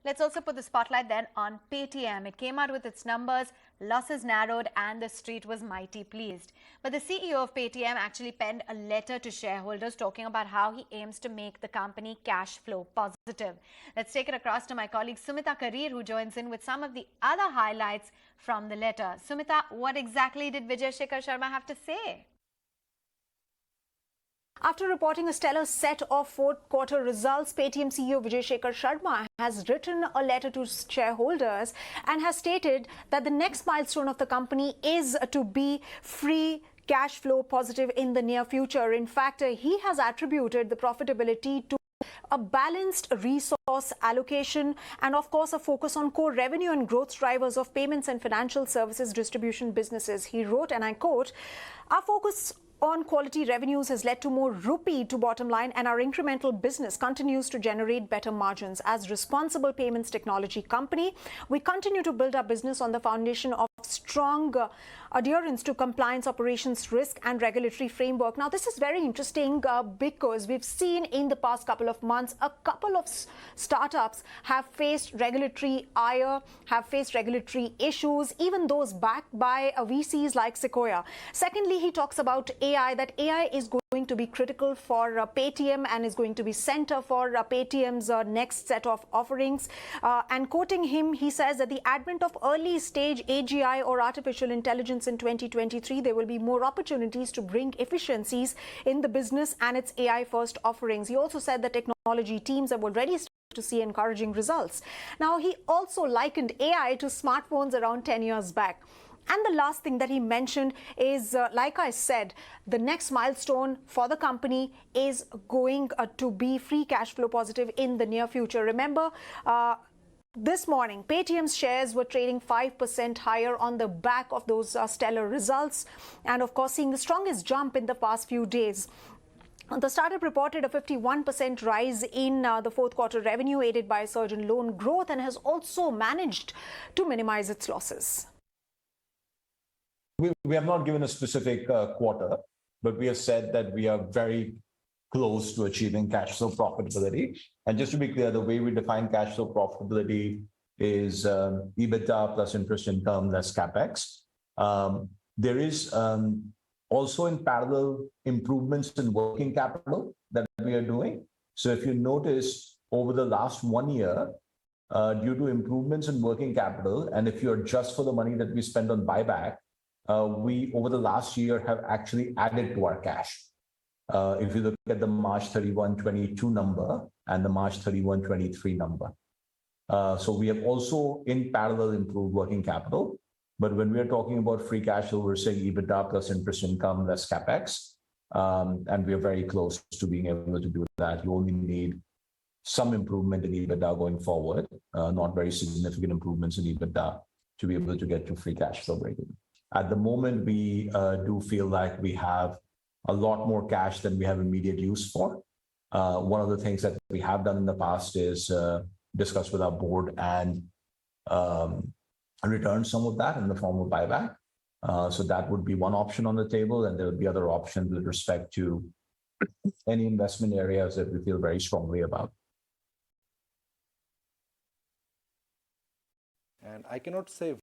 Let's also put the spotlight then on Paytm. It came out with its numbers, losses narrowed, and the street was mighty pleased. But the CEO of Paytm actually penned a letter to shareholders talking about how he aims to make the company cash flow positive. Let's take it across to my colleague Sumita Karir, who joins in with some of the other highlights from the letter. Sumita, what exactly did Vijay Shekhar Sharma have to say? After reporting a stellar set of fourth quarter results, Paytm CEO Vijay Shekhar Sharma has written a letter to shareholders and has stated that the next milestone of the company is to be free cash flow positive in the near future. In fact, he has attributed the profitability to a balanced resource allocation and, of course, a focus on core revenue and growth drivers of payments and financial services distribution businesses. He wrote, and I quote, "Our focus on quality revenues has led to more rupee to bottom line, and our incremental business continues to generate better margins. As responsible payments technology company, we continue to build our business on the foundation of strong adherence to compliance, operations, risk and regulatory framework." Now, this is very interesting because we've seen in the past couple of months, a couple of startups have faced regulatory ire, have faced regulatory issues, even those backed by VCs like Sequoia. Secondly, he talks about AI, that AI is going to be critical for Paytm and is going to be center for Paytm's next set of offerings. And quoting him, he says that the advent of early stage AGI or artificial intelligence in 2023, there will be more opportunities to bring efficiencies in the business and its AI first offerings. He also said that technology teams have already started to see encouraging results. Now, he also likened AI to smartphones around 10 years back. And the last thing that he mentioned is, like I said, the next milestone for the company is going to be free cash flow positive in the near future. Remember, this morning, Paytm's shares were trading 5% higher on the back of those stellar results, and of course, seeing the strongest jump in the past few days. The startup reported a 51% rise in the fourth quarter revenue, aided by a surge in loan growth, and has also managed to minimize its losses. We have not given a specific quarter, but we have said that we are very close to achieving cash flow profitability. And just to be clear, the way we define cash flow profitability is EBITDA plus interest income less CapEx. There is also in parallel improvements in working capital that we are doing. So if you notice over the last 1 year, due to improvements in working capital, and if you adjust for the money that we spend on buyback, we over the last year have actually added to our cash. If you look at the March 31, 22 number and the March 31, 23 number. So we have also in parallel improved working capital. But when we are talking about free cash flow, we're saying EBITDA plus interest income less CapEx. And we are very close to being able to do that. You only need some improvement in EBITDA going forward, not very significant improvements in EBITDA to be able to get to free cash flow breakeven. At the moment, we do feel like we have a lot more cash than we have immediate use for. One of the things that we have done in the past is discuss with our board and return some of that in the form of buyback. So that would be one option on the table, and there would be other options with respect to any investment areas that we feel very strongly about. And I cannot say